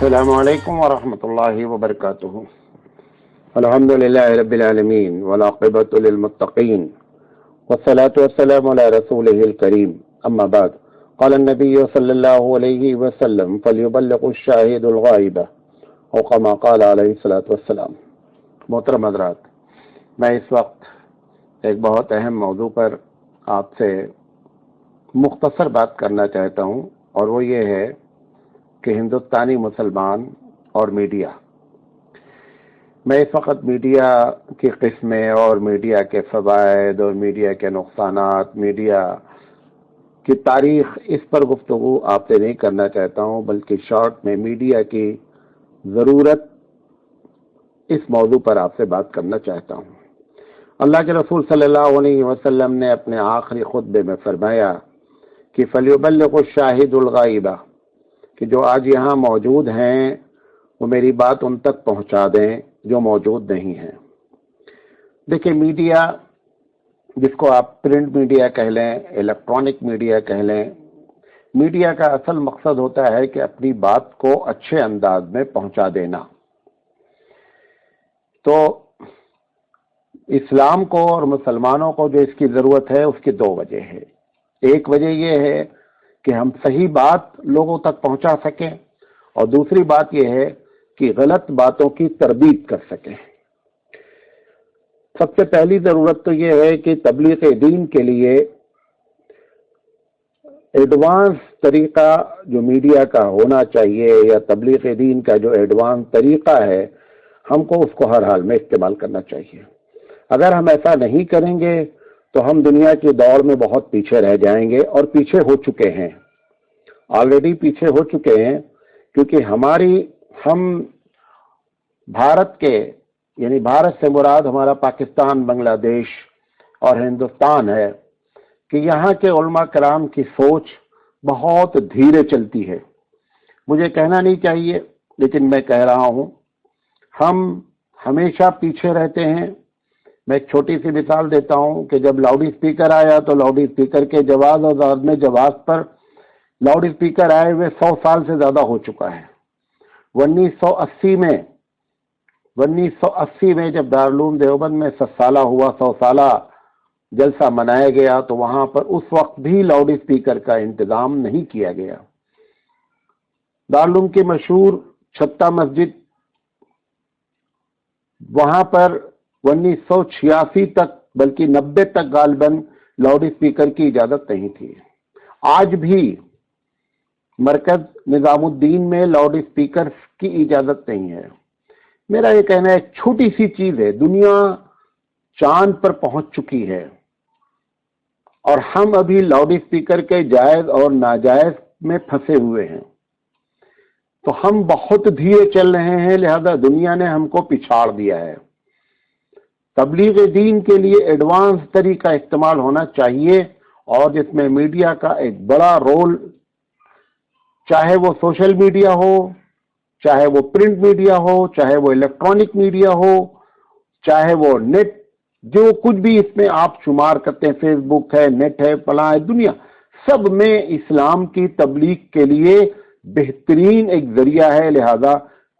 السلام علیکم ورحمۃ اللہ وبرکاتہ۔ الحمد للہ رب العالمین والعاقبۃ للمتقین والصلاة والسلام علی رسولہ الکریم، اما بعد، قال النبی صلی اللہ علیہ وسلم فلیبلغ الشاہد الغائب، او کما قال علیہ الصلاۃ والسلام۔ محترم حضرات، میں اس وقت ایک بہت اہم موضوع پر آپ سے مختصر بات کرنا چاہتا ہوں، اور وہ یہ ہے کہ ہندوستانی مسلمان اور میڈیا۔ میں اس وقت میڈیا کی قسمیں اور میڈیا کے فوائد اور میڈیا کے نقصانات، میڈیا کی تاریخ، اس پر گفتگو آپ سے نہیں کرنا چاہتا ہوں، بلکہ شارٹ میں میڈیا کی ضرورت، اس موضوع پر آپ سے بات کرنا چاہتا ہوں۔ اللہ کے رسول صلی اللہ علیہ وسلم نے اپنے آخری خطبے میں فرمایا کہ فَلْيُبَلِّغُ الشَّاهِدُ الْغَائِبَ، کہ جو آج یہاں موجود ہیں وہ میری بات ان تک پہنچا دیں جو موجود نہیں ہیں۔ دیکھیں، میڈیا، جس کو آپ پرنٹ میڈیا کہہ لیں، الیکٹرانک میڈیا کہہ لیں، میڈیا کا اصل مقصد ہوتا ہے کہ اپنی بات کو اچھے انداز میں پہنچا دینا۔ تو اسلام کو اور مسلمانوں کو جو اس کی ضرورت ہے، اس کی دو وجہ ہے۔ ایک وجہ یہ ہے کہ ہم صحیح بات لوگوں تک پہنچا سکیں، اور دوسری بات یہ ہے کہ غلط باتوں کی تردید کر سکیں۔ سب سے پہلی ضرورت تو یہ ہے کہ تبلیغ دین کے لیے ایڈوانس طریقہ جو میڈیا کا ہونا چاہیے، یا تبلیغ دین کا جو ایڈوانس طریقہ ہے، ہم کو اس کو ہر حال میں استعمال کرنا چاہیے۔ اگر ہم ایسا نہیں کریں گے تو ہم دنیا کی دوڑ میں بہت پیچھے رہ جائیں گے، اور پیچھے ہو چکے ہیں، آلریڈی پیچھے ہو چکے ہیں، کیونکہ ہم بھارت کے، یعنی بھارت سے مراد ہمارا پاکستان، بنگلہ دیش اور ہندوستان ہے، کہ یہاں کے علماء کرام کی سوچ بہت دھیرے چلتی ہے۔ مجھے کہنا نہیں چاہیے، لیکن میں کہہ رہا ہوں، ہم ہمیشہ پیچھے رہتے ہیں۔ میں ایک چھوٹی سی مثال دیتا ہوں کہ جب لاؤڈ اسپیکر آیا تو لاؤڈ اسپیکر کے جواز اور عدم جواز پر لاؤڈ اسپیکر آئے ہوئے 100 سال سے زیادہ ہو چکا ہے۔ 1980 میں جب دارالعلوم دیوبند میں 100 سالہ ہوا، 100 سالہ جلسہ منایا گیا، تو وہاں پر اس وقت بھی لاؤڈ اسپیکر کا انتظام نہیں کیا گیا۔ دارالعلوم کی مشہور چھتہ مسجد، وہاں پر 1986 تک، بلکہ 90 تک غالباً لاؤڈ اسپیکر کی اجازت نہیں تھی۔ آج بھی مرکز نظام الدین میں لاؤڈ اسپیکر کی اجازت نہیں ہے۔ میرا یہ کہنا ہے، ایک چھوٹی سی چیز ہے، دنیا چاند پر پہنچ چکی ہے، اور ہم ابھی لاؤڈ اسپیکر کے جائز اور ناجائز میں پھنسے ہوئے ہیں۔ تو ہم بہت دھیرے چل رہے ہیں، لہذا دنیا نے ہم کو پچھاڑ دیا ہے۔ تبلیغ دین کے لیے ایڈوانس طریقہ استعمال ہونا چاہیے، اور جس میں میڈیا کا ایک بڑا رول، چاہے وہ سوشل میڈیا ہو، چاہے وہ پرنٹ میڈیا ہو، چاہے وہ الیکٹرانک میڈیا ہو، چاہے وہ نیٹ، جو کچھ بھی اس میں آپ شمار کرتے ہیں، فیس بک ہے، نیٹ ہے، فلاں ہے، دنیا سب میں اسلام کی تبلیغ کے لیے بہترین ایک ذریعہ ہے۔ لہذا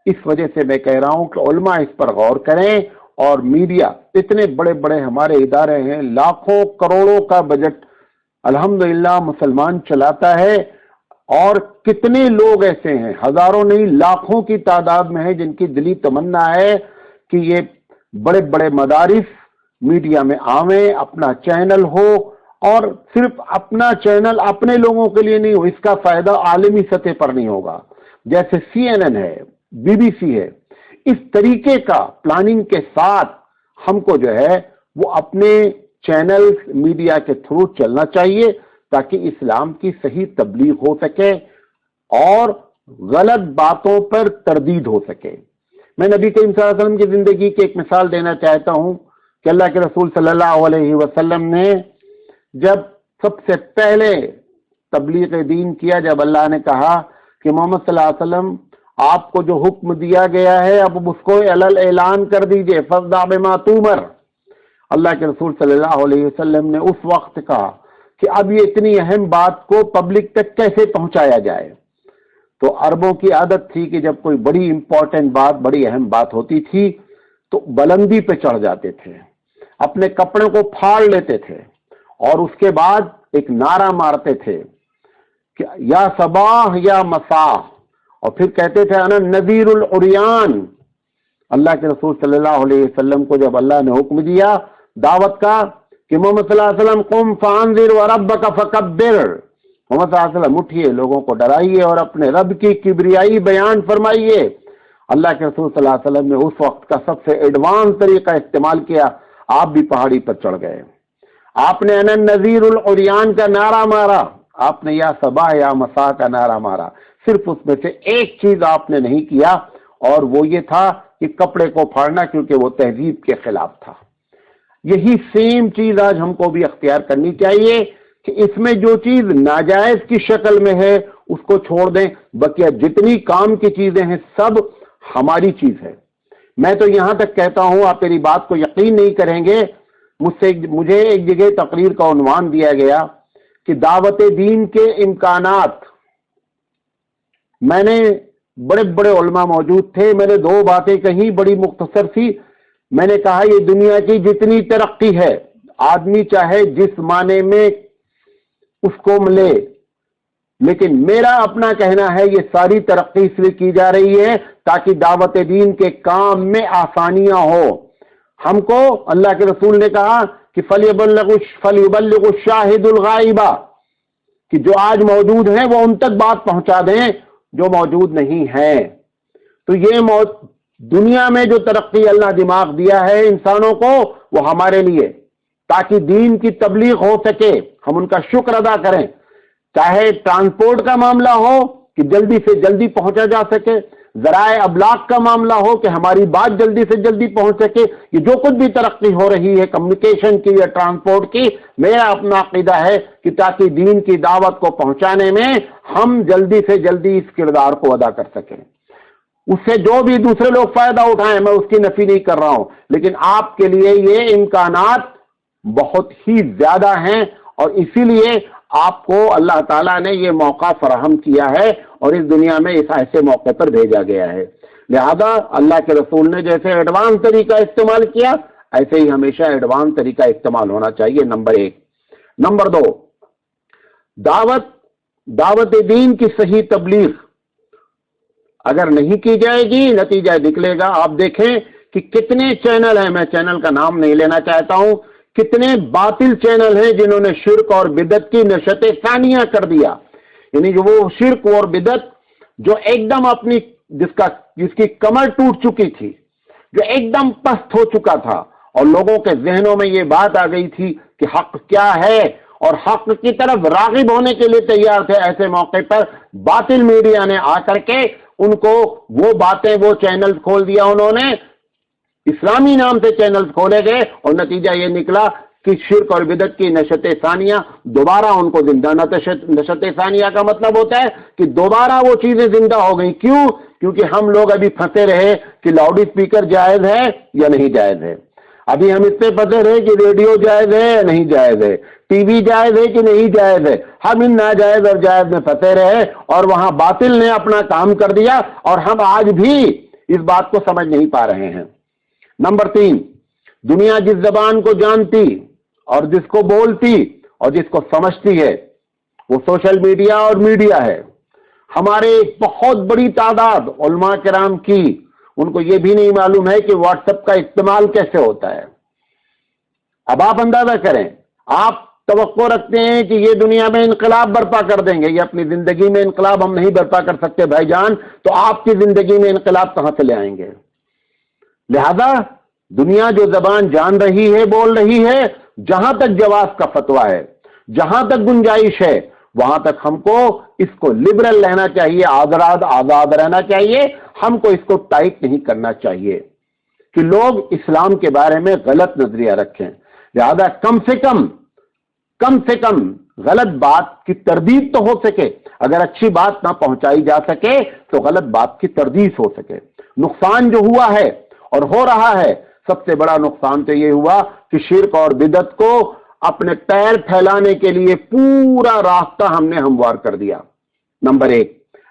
اس وجہ سے میں کہہ رہا ہوں کہ علماء اس پر غور کریں، اور میڈیا، اتنے بڑے بڑے ہمارے ادارے ہیں، لاکھوں کروڑوں کا بجٹ الحمدللہ مسلمان چلاتا ہے، اور کتنے لوگ ایسے ہیں، ہزاروں نہیں لاکھوں کی تعداد میں ہیں، جن کی دلی تمنا ہے کہ یہ بڑے بڑے مدارس میڈیا میں آویں، اپنا چینل ہو، اور صرف اپنا چینل اپنے لوگوں کے لیے نہیں ہو، اس کا فائدہ عالمی سطح پر نہیں ہوگا، جیسے CNN ہے، BBC ہے۔ اس طریقے کا پلاننگ کے ساتھ ہم کو جو ہے وہ اپنے چینل میڈیا کے تھرو چلنا چاہیے، تاکہ اسلام کی صحیح تبلیغ ہو سکے اور غلط باتوں پر تردید ہو سکے۔ میں نبی کریم صلی اللہ علیہ وسلم کی زندگی کی ایک مثال دینا چاہتا ہوں کہ اللہ کے رسول صلی اللہ علیہ وسلم نے جب سب سے پہلے تبلیغ دین کیا، جب اللہ نے کہا کہ محمد صلی اللہ علیہ وسلم، آپ کو جو حکم دیا گیا ہے اب اس کو اعلان کر دیجئے، فَاصْدَعْ بِمَا تُؤْمَرْ۔ اللہ کے رسول صلی اللہ علیہ وسلم نے اس وقت کہا کہ اب یہ اتنی اہم بات کو پبلک تک کیسے پہنچایا جائے۔ تو عربوں کی عادت تھی کہ جب کوئی بڑی امپورٹنٹ بات، بڑی اہم بات ہوتی تھی تو بلندی پہ چڑھ جاتے تھے، اپنے کپڑوں کو پھاڑ لیتے تھے اور اس کے بعد ایک نعرہ مارتے تھے کہ یا صباح یا مساء، اور پھر کہتے تھے انا نذیر العریان۔ اللہ کے رسول صلی اللہ علیہ وسلم کو جب اللہ نے حکم دیا دعوت کا کہ محمد صلی اللہ علیہ وسلم قم فانذر وربک فکبر، محمد صلی اللہ علیہ وسلم اٹھیے، لوگوں کو ڈرائیے اور اپنے رب کی کبریائی بیان فرمائیے، اللہ کے رسول صلی اللہ علیہ وسلم نے اس وقت کا سب سے ایڈوانس طریقہ استعمال کیا، آپ بھی پہاڑی پر چڑھ گئے، آپ نے انا نذیر العریان کا نعرہ مارا، آپ نے یا صباح یا مساء کا نعرہ مارا، صرف اس میں سے ایک چیز آپ نے نہیں کیا اور وہ یہ تھا کہ کپڑے کو پھاڑنا، کیونکہ وہ تہذیب کے خلاف تھا۔ یہی سیم چیز آج ہم کو بھی اختیار کرنی چاہیے کہ اس میں جو چیز ناجائز کی شکل میں ہے اس کو چھوڑ دیں، بقیہ جتنی کام کی چیزیں ہیں سب ہماری چیز ہے۔ میں تو یہاں تک کہتا ہوں، آپ میری بات کو یقین نہیں کریں گے، مجھے ایک جگہ تقریر کا عنوان دیا گیا کہ دعوت دین کے امکانات، میں نے بڑے بڑے علماء موجود تھے، میں نے دو باتیں کہیں بڑی مختصر سی، میں نے کہا یہ دنیا کی جتنی ترقی ہے، آدمی چاہے جس معنی میں اس کو ملے، لیکن میرا اپنا کہنا ہے یہ ساری ترقی اس لیے کی جا رہی ہے تاکہ دعوت دین کے کام میں آسانیاں ہو۔ ہم کو اللہ کے رسول نے کہا کہ فَلْيُبَلِّغُ الشَّاهِدُ الْغَائِبَ، کہ جو آج موجود ہیں وہ ان تک بات پہنچا دیں جو موجود نہیں ہیں۔ تو یہ دنیا میں جو ترقی اللہ دماغ دیا ہے انسانوں کو، وہ ہمارے لیے، تاکہ دین کی تبلیغ ہو سکے، ہم ان کا شکر ادا کریں، چاہے ٹرانسپورٹ کا معاملہ ہو کہ جلدی سے جلدی پہنچا جا سکے، ذرائع ابلاغ کا معاملہ ہو کہ ہماری بات جلدی سے جلدی پہنچ سکے، یہ جو کچھ بھی ترقی ہو رہی ہے کمیونیکیشن کی یا ٹرانسپورٹ کی، میرا اپنا عقیدہ ہے کہ تاکہ دین کی دعوت کو پہنچانے میں ہم جلدی سے جلدی اس کردار کو ادا کر سکیں۔ اس سے جو بھی دوسرے لوگ فائدہ اٹھائیں، میں اس کی نفی نہیں کر رہا ہوں، لیکن آپ کے لیے یہ امکانات بہت ہی زیادہ ہیں اور اسی لیے آپ کو اللہ تعالیٰ نے یہ موقع فراہم کیا ہے اور اس دنیا میں اس ایسے موقع پر بھیجا گیا ہے۔ لہذا اللہ کے رسول نے جیسے ایڈوانس طریقہ استعمال کیا، ایسے ہی ہمیشہ ایڈوانس طریقہ استعمال ہونا چاہیے، نمبر ایک۔ نمبر دو، دعوت دین کی صحیح تبلیغ اگر نہیں کی جائے گی نتیجہ نکلے گا۔ آپ دیکھیں کہ کتنے چینل ہیں، میں چینل کا نام نہیں لینا چاہتا ہوں، کتنے باطل چینل ہیں جنہوں نے شرک اور بدعت کی نشت ثانیہ کر دیا، یعنی جو وہ شرک اور بدعت جو ایک دم اپنی جس کی کمر ٹوٹ چکی تھی، جو ایک دم پست ہو چکا تھا اور لوگوں کے ذہنوں میں یہ بات آ گئی تھی کہ حق کیا ہے اور حق کی طرف راغب ہونے کے لیے تیار تھے، ایسے موقع پر باطل میڈیا نے آ کر کے ان کو وہ باتیں، وہ چینل کھول دیا، انہوں نے اسلامی نام سے چینل کھولے گئے اور نتیجہ یہ نکلا کہ شرک اور بدعت کی نشت ثانیہ دوبارہ ان کو زندہ، نشت ثانیہ کا مطلب ہوتا ہے کہ دوبارہ وہ چیزیں زندہ ہو گئی۔ کیوں؟ کیونکہ ہم لوگ ابھی پھنسے رہے کہ لاؤڈ اسپیکر جائز ہے یا نہیں جائز ہے، ابھی ہم اس پہ پھنسے رہے کہ ریڈیو جائز ہے یا نہیں جائز ہے، ٹی وی جائز ہے کہ نہیں جائز ہے، ہم ان ناجائز اور جائز میں پھنسے رہے اور وہاں باطل نے اپنا کام کر دیا اور ہم آج بھی اس بات کو سمجھ نہیں پا رہے ہیں۔ نمبر تین، دنیا جس زبان کو جانتی اور جس کو بولتی اور جس کو سمجھتی ہے وہ سوشل میڈیا اور میڈیا ہے۔ ہمارے ایک بہت بڑی تعداد علماء کرام کی ان کو یہ بھی نہیں معلوم ہے کہ واٹس ایپ کا استعمال کیسے ہوتا ہے۔ اب آپ اندازہ کریں، آپ توقع رکھتے ہیں کہ یہ دنیا میں انقلاب برپا کر دیں گے، یہ اپنی زندگی میں انقلاب ہم نہیں برپا کر سکتے بھائی جان، تو آپ کی زندگی میں انقلاب کہاں سے لے آئیں گے؟ لہذا دنیا جو زبان جان رہی ہے، بول رہی ہے، جہاں تک جواز کا فتویٰ ہے، جہاں تک گنجائش ہے، وہاں تک ہم کو اس کو لبرل رہنا چاہیے، آزاد رہنا چاہیے، ہم کو اس کو ٹائٹ نہیں کرنا چاہیے کہ لوگ اسلام کے بارے میں غلط نظریہ رکھیں۔ لہذا کم سے کم غلط بات کی تردید تو ہو سکے، اگر اچھی بات نہ پہنچائی جا سکے تو غلط بات کی تردید ہو سکے۔ نقصان جو ہوا ہے اور ہو رہا ہے، سب سے بڑا نقصان تو یہ ہوا کہ شرک اور بدعت کو اپنے پیر پھیلانے کے لیے پورا راستہ ہم نے ہموار کر دیا، نمبر ایک۔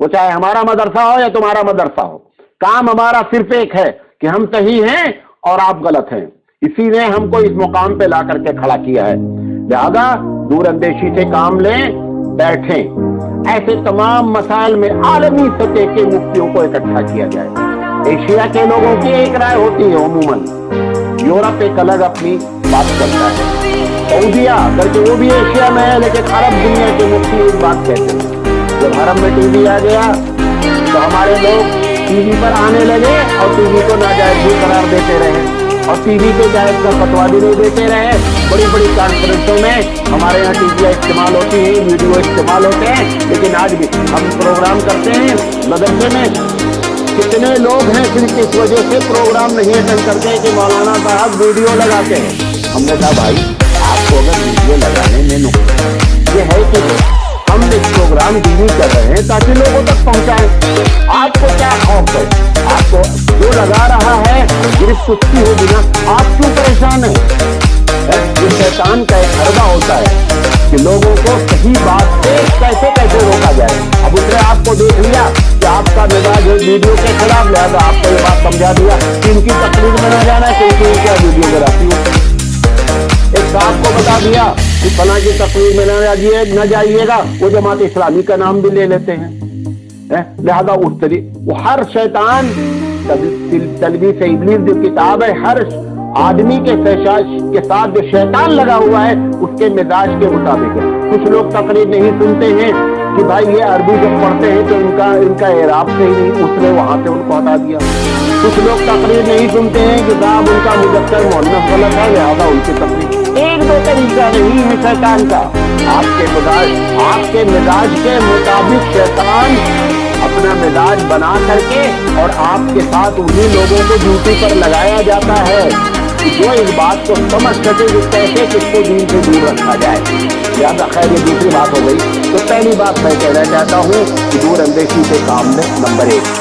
وہ چاہے ہمارا مدرسہ ہو یا تمہارا مدرسہ ہو، کام ہمارا صرف ایک ہے کہ ہم صحیح ہیں اور آپ غلط ہیں، اسی نے ہم کو اس مقام پہ لا کر کے کھڑا کیا ہے۔ لہذا دور اندیشی سے کام لیں، بیٹھیں، ایسے تمام مسائل میں عالمی سطح کے مفتیوں کو اکٹھا کیا جائے۔ ایشیا کے لوگوں کی ایک رائے ہوتی ہے عموماً، یورپ ایک الگ اپنی بات کرتا ہے، سعودیہ اگرچہ وہ بھی ایشیا میں ہے لیکن عرب دنیا کے مفتی ایک بات کہتے ہیں۔ جب حرم میں ٹی وی آ گیا تو ہمارے لوگ ٹی وی پر آنے لگے اور ٹی وی کو ناجائز بھی قرار دیتے رہے اور ٹی وی کے جائز کا فتویٰ بھی نہیں دیتے رہے۔ بڑی بڑی کانفرنسوں میں ہمارے یہاں ٹی ویاں استعمال ہوتی ہیں، ویڈیو استعمال ہوتے ہیں، لیکن آج بھی ہم پروگرام کرتے ہیں مدرسے میں، کتنے لوگ ہیں صرف اس وجہ سے پروگرام نہیں اٹینڈ کرتے ہیں کہ مولانا صاحب ویڈیو لگاتے ہیں۔ ہم نے کہا بھائی آپ کو اگر ویڈیو لگانے میں نقصان یہ ہے کہ ہم ایک پروگرام دینی کر رہے ہیں تاکہ لوگوں تک پہنچائیں، آپ کو کیا خوف ہے؟ آپ کو جو لگا رہا ہے گرفت کشتی ہو بنا آپ کیوں پریشان ہیں؟ یہ شیطان کا ایک حربہ ہوتا ہے کہ لوگوں کو صحیح بات سے کیسے کیسے روکا جائے۔ اب اس نے آپ کو دیکھ لیا کہ آپ کا مزاج ہے ویڈیو کے خلاف، لہٰذا آپ کو یہ بات سمجھا دیا کہ ان کی تقریر میں نہ جانا کیونکہ ان کیا ویڈیو گرافی ہوتی ہے۔ ایک صاحب کو بتا دیا کہ فلاں کی تقریر میں نہ جائیے گا، وہ جماعت اسلامی کا نام بھی لے لیتے ہیں۔ لہذا اس طریقے ہر شیطان تلبیس ابلیس جو کتاب ہے، ہر آدمی کے ساتھ جو شیطان لگا ہوا ہے اس کے مزاج کے مطابق ہے۔ کچھ لوگ تقریر نہیں سنتے ہیں کہ بھائی یہ عربی جب پڑھتے ہیں تو ان کا اعراب صحیح نہیں، اس نے وہاں سے ان کو ہٹا دیا۔ کچھ لوگ تقریر نہیں سنتے ہیں کہ صاحب ان کا مذکر مؤنث غلط ہے، لہذا ان کی تقریر ایک دو طریقہ نہیں ہے شیطان کا۔ آپ کے مزاج کے مطابق شیطان اپنا مزاج بنا کر کے اور آپ کے ساتھ انہی لوگوں کو ڈیوٹی پر لگایا جاتا ہے کہ جو اس بات کو سمجھ سکے کہ کیسے کس کو دین سے دور رکھا جائے۔ لہٰذا خیر یہ دوسری بات ہو گئی۔ تو پہلی بات میں کہنا چاہتا ہوں کہ دور اندیشی سے کام لیں۔ نمبر 1،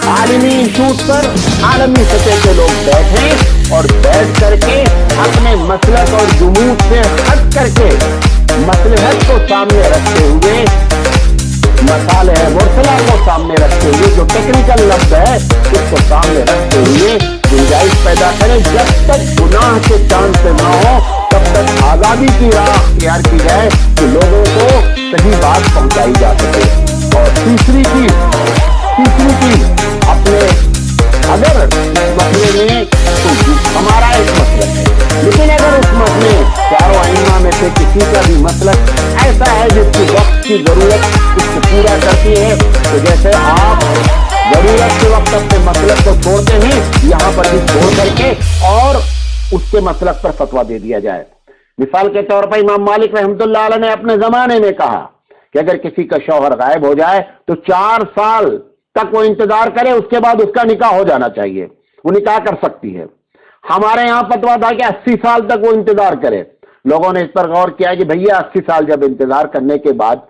عالمی ایشوز پر عالمی سطح کے لوگ بیٹھیں اور بیٹھ کر کے اپنے مسلک اور جمود سے ہٹ کر کے مصلحت کو سامنے رکھتے ہوئے، مصالح مرسلہ کو سامنے رکھتے ہوئے، جو ٹیکنیکل لفظ ہے اس کو سامنے رکھتے ہوئے گنجائش پیدا کریں۔ جب تک گناہ کے چاند سے نہ ہو تب تک آزادی کی راہ اختیار کی جائے کہ لوگوں کو صحیح بات پہنچائی جا سکے۔ اور تیسری چیز اپنے اگر اس مسئلے میں تو ہمارا ایک مسلک ہے، لیکن اگر اس مسئلے چاروں ائمہ میں سے کسی کا بھی مسلک ایسا ہے جس کی وقت کی ضرورت اس کو پورا کرتی ہے، تو جیسے آپ ضرورت کے وقت اپنے مسلک کو چھوڑتے ہیں، یہاں پر بھی چھوڑ کر کے اور اس کے مسلک پر فتویٰ دے دیا جائے۔ مثال کے طور پر امام مالک رحمۃ اللہ علیہ نے اپنے زمانے میں کہا کہ اگر کسی کا شوہر غائب ہو جائے تو 4 سال تک وہ انتظار کرے، اس کے بعد اس کا نکاح ہو جانا چاہیے، وہ نکاح کر سکتی ہے۔ ہمارے یہاں فتویٰ تھا کہ 80 سال تک وہ انتظار کرے۔ لوگوں نے اس پر غور کیا کہ بھیا 80 سال جب انتظار کرنے کے بعد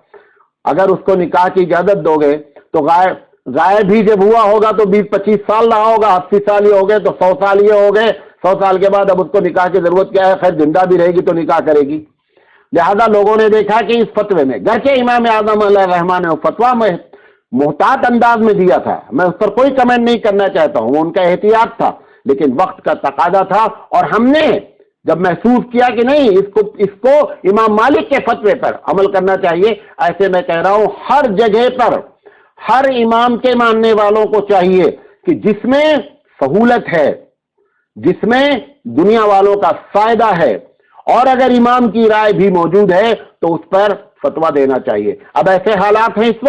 اگر اس کو نکاح کی اجازت دو گے تو غائب ہی جب ہوا ہوگا تو 20-25 سال رہا ہوگا، 80 سال یہ ہو گئے تو 100 سال یہ ہو گئے، 100 سال کے بعد اب اس کو نکاح کی ضرورت کیا ہے؟ خیر زندہ بھی رہے گی تو نکاح کرے گی۔ لہذا لوگوں نے دیکھا کہ اس فتوے میں گرچہ امام اعظم علیہ الرحمٰن نے فتویٰ میں محتاط انداز میں دیا تھا، میں اس پر کوئی کمنٹ نہیں کرنا چاہتا ہوں، وہ ان کا احتیاط تھا، لیکن وقت کا تقاضا تھا اور ہم نے جب محسوس کیا کہ نہیں اس کو امام مالک کے فتوے پر عمل کرنا چاہیے، ایسے میں کہہ رہا ہوں ہر جگہ پر ہر امام کے ماننے والوں کو چاہیے کہ جس میں سہولت ہے، جس میں دنیا والوں کا فائدہ ہے اور اگر امام کی رائے بھی موجود ہے تو اس پر فتویٰ دینا چاہیے۔ اب ایسے حالات ہیں اس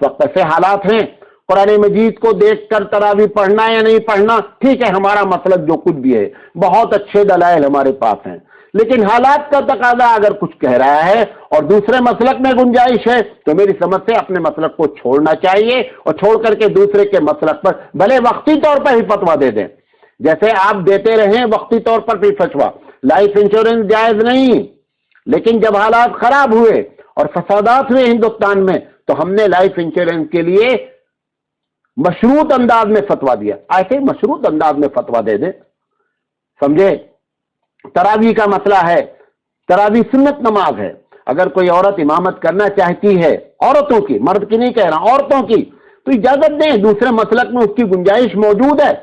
وقت ایسے حالات ہیں، قرآن مجید کو دیکھ کر تراویح پڑھنا یا نہیں پڑھنا ٹھیک ہے، ہمارا مسلک جو کچھ بھی ہے، بہت اچھے دلائل ہمارے پاس ہیں، لیکن حالات کا تقاضا اگر کچھ کہہ رہا ہے اور دوسرے مسلک میں گنجائش ہے تو میری سمجھ سے اپنے مسلک کو چھوڑنا چاہیے اور چھوڑ کر کے دوسرے کے مسلک پر بھلے وقتی طور پر ہی فتویٰ دے دیں، جیسے آپ دیتے رہیں وقتی طور پر بھی فتویٰ۔ لائف انشورنس جائز نہیں، لیکن جب حالات خراب ہوئے اور فسادات ہوئے ہندوستان میں تو ہم نے لائف انشورنس کے لیے مشروط انداز میں فتویٰ دیا۔ ایسے مشروط انداز میں فتویٰ دے دیں، سمجھے؟ تراویح کا مسئلہ ہے، تراویح سنت نماز ہے، اگر کوئی عورت امامت کرنا چاہتی ہے، عورتوں کی، مرد کی نہیں کہہ رہا، عورتوں کی، تو اجازت دیں، دوسرے مسلک میں اس کی گنجائش موجود ہے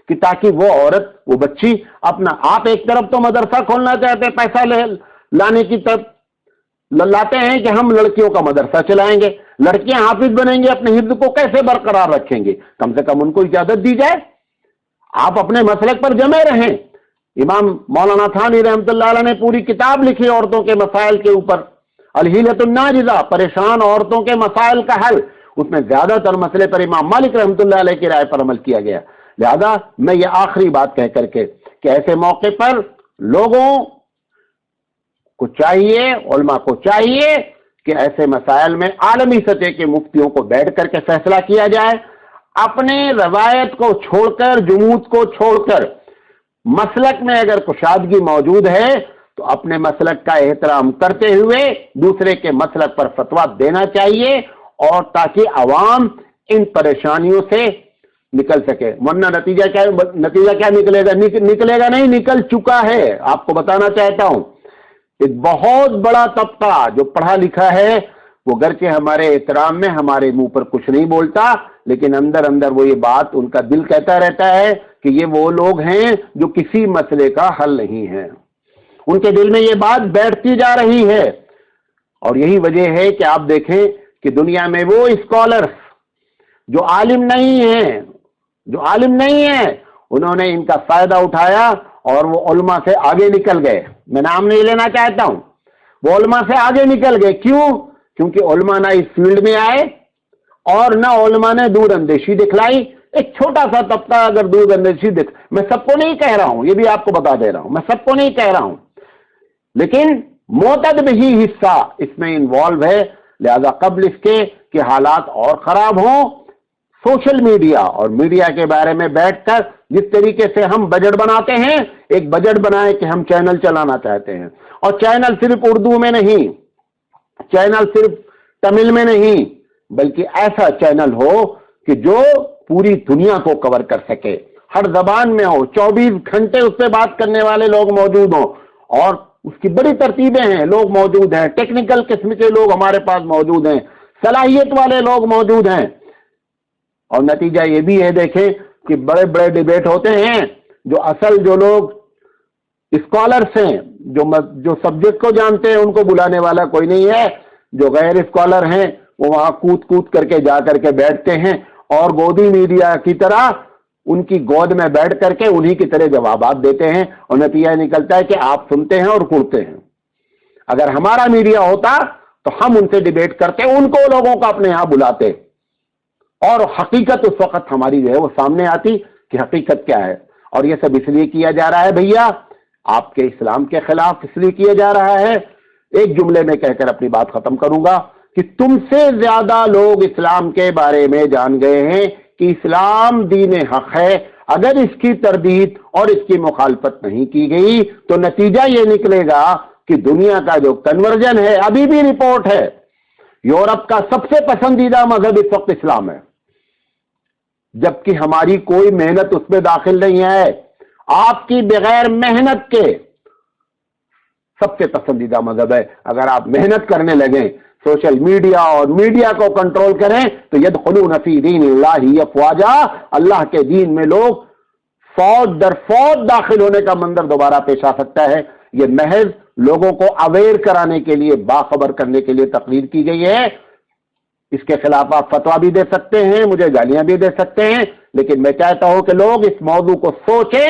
کہ تاکہ وہ عورت، وہ بچی اپنا، آپ ایک طرف تو مدرسہ کھولنا چاہتے ہیں، پیسہ لانے کی طرف لاتے ہیں کہ ہم لڑکیوں کا مدرسہ چلائیں گے، لڑکیاں حافظ بنیں گے، اپنے حفظ کو کیسے برقرار رکھیں گے؟ کم سے کم ان کو اجازت دی جائے، آپ اپنے مسلک پر جمے رہیں۔ امام مولانا تھانوی رحمۃ اللہ علیہ نے پوری کتاب لکھی عورتوں کے مسائل کے اوپر، الحیلۃ الناجزہ، پریشان عورتوں کے مسائل کا حل، اس میں زیادہ تر مسئلے پر امام مالک رحمۃ اللہ علیہ کی رائے پر عمل کیا گیا۔ لہذا میں یہ آخری بات کہہ کر کے کہ ایسے موقع پر لوگوں کو چاہیے، علماء کو چاہیے کہ ایسے مسائل میں عالمی سطح کے مفتیوں کو بیٹھ کر کے فیصلہ کیا جائے، اپنے روایت کو چھوڑ کر، جمود کو چھوڑ کر، مسلک میں اگر کشادگی موجود ہے تو اپنے مسلک کا احترام کرتے ہوئے دوسرے کے مسلک پر فتویٰ دینا چاہیے، اور تاکہ عوام ان پریشانیوں سے نکل سکے۔ ورنہ نتیجہ کیا نکلے گا نہیں، نکل چکا ہے۔ آپ کو بتانا چاہتا ہوں، ایک بہت بڑا طبقہ جو پڑھا لکھا ہے، وہ گرچہ ہمارے احترام میں ہمارے منہ پر کچھ نہیں بولتا، لیکن اندر اندر وہ یہ بات ان کا دل کہتا رہتا ہے کہ یہ وہ لوگ ہیں جو کسی مسئلے کا حل نہیں ہے، ان کے دل میں یہ بات بیٹھتی جا رہی ہے۔ اور یہی وجہ ہے کہ آپ دیکھیں کہ دنیا میں وہ اسکالرز جو عالم نہیں ہیں انہوں نے ان کا فائدہ اٹھایا اور وہ علماء سے آگے نکل گئے۔ میں نام نہیں لینا چاہتا ہوں، وہ علماء سے آگے نکل گئے۔ کیوں؟ کیونکہ علماء نہ اس فیلڈ میں آئے اور نہ علماء نے دور اندیشی دکھلائی۔ ایک چھوٹا سا طبقہ اگر دور اندیشی میں سب کو نہیں کہہ رہا ہوں، یہ بھی آپ کو بتا دے رہا ہوں، میں سب کو نہیں کہہ رہا ہوں، لیکن معتدل ہی حصہ اس میں انوالو ہے۔ لہذا قبل اس کے کہ حالات اور خراب ہوں، سوشل میڈیا اور میڈیا کے بارے میں بیٹھ کر جس طریقے سے ہم بجٹ بناتے ہیں، ایک بجٹ بنائے کہ ہم چینل چلانا چاہتے ہیں، اور چینل صرف اردو میں نہیں، چینل صرف تمل میں نہیں، بلکہ ایسا چینل ہو کہ جو پوری دنیا کو کور کر سکے، ہر زبان میں ہو، 24 گھنٹے اس سے بات کرنے والے لوگ موجود ہوں، اور اس کی بڑی ترتیبیں ہیں، لوگ موجود ہیں، ٹیکنیکل قسم کے لوگ ہمارے پاس موجود ہیں، صلاحیت والے لوگ موجود ہیں۔ اور نتیجہ یہ بھی ہے، دیکھیں کہ بڑے بڑے ڈیبیٹ ہوتے ہیں، جو لوگ اسکالرس ہیں، جو سبجیکٹ کو جانتے ہیں، ان کو بلانے والا کوئی نہیں ہے۔ جو غیر اسکالر ہیں وہ وہاں کود کر کے جا کر کے بیٹھتے ہیں، اور گودی میڈیا کی طرح ان کی گود میں بیٹھ کر کے انہی کی طرح جوابات دیتے ہیں، اور نتیجہ نکلتا ہے کہ آپ سنتے ہیں اور کڑتے ہیں۔ اگر ہمارا میڈیا ہوتا تو ہم ان سے ڈیبیٹ کرتے، ان کو لوگوں کو اپنے یہاں بلاتے، اور حقیقت اس وقت ہماری جو ہے وہ سامنے آتی کہ حقیقت کیا ہے۔ اور یہ سب اس لیے کیا جا رہا ہے بھیا، آپ کے اسلام کے خلاف اس لیے کیا جا رہا ہے۔ ایک جملے میں کہہ کر اپنی بات ختم کروں گا کہ تم سے زیادہ لوگ اسلام کے بارے میں جان گئے ہیں کہ اسلام دین حق ہے۔ اگر اس کی تردید اور اس کی مخالفت نہیں کی گئی تو نتیجہ یہ نکلے گا کہ دنیا کا جو کنورژن ہے، ابھی بھی رپورٹ ہے، یورپ کا سب سے پسندیدہ مذہب اس وقت اسلام ہے، جبکہ ہماری کوئی محنت اس میں داخل نہیں ہے۔ آپ کی بغیر محنت کے سب سے پسندیدہ مذہب ہے۔ اگر آپ محنت کرنے لگیں، سوشل میڈیا اور میڈیا کو کنٹرول کریں، تو یدخلون فی دین اللہ افواجا، اللہ کے دین میں لوگ فوج در فوج داخل ہونے کا منظر دوبارہ پیش آ سکتا ہے۔ یہ محض لوگوں کو اویئر کرانے کے لیے، باخبر کرنے کے لیے تقریر کی گئی ہے۔ اس کے خلاف آپ فتویٰ بھی دے سکتے ہیں، مجھے گالیاں بھی دے سکتے ہیں، لیکن میں چاہتا ہوں کہ لوگ اس موضوع کو سوچیں